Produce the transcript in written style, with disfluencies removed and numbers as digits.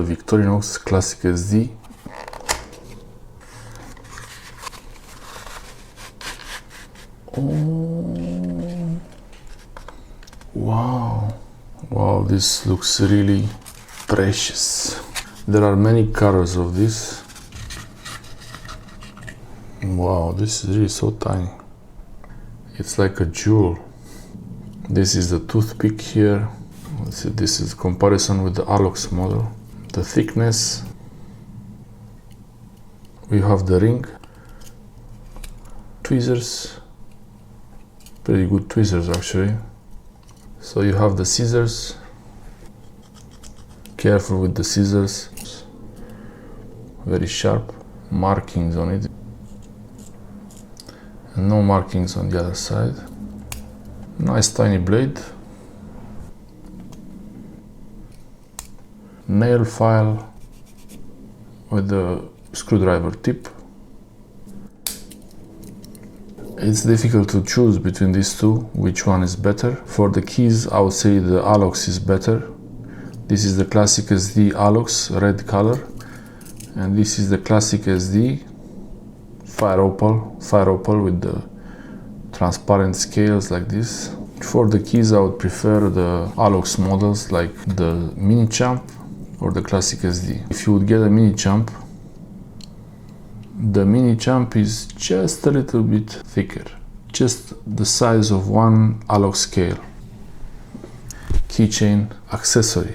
Victorinox Classic SD. Oh, wow, wow, this looks really precious. There are many colors of this. Wow, this is really so tiny. It's like a jewel. This is the toothpick here. Let's see, this is comparison with the Alox model. The thickness. We have the ring. Tweezers. Pretty good tweezers actually. So you have the scissors. Careful with the scissors. Very sharp. Markings on it. And no markings on the other side. Nice tiny blade. Nail file with the screwdriver tip. It's difficult to choose between these two, which one is better. For the keys, I would say the Alox is better. This is the Classic SD Alox, red color. And this is the Classic SD Fire Opal with the transparent scales like this. For the keys, I would prefer the Alox models like the MiniChamp or the Classic SD. If you would get a MiniChamp, the MiniChamp is just a little bit thicker, just the size of one Alox scale. Keychain accessory.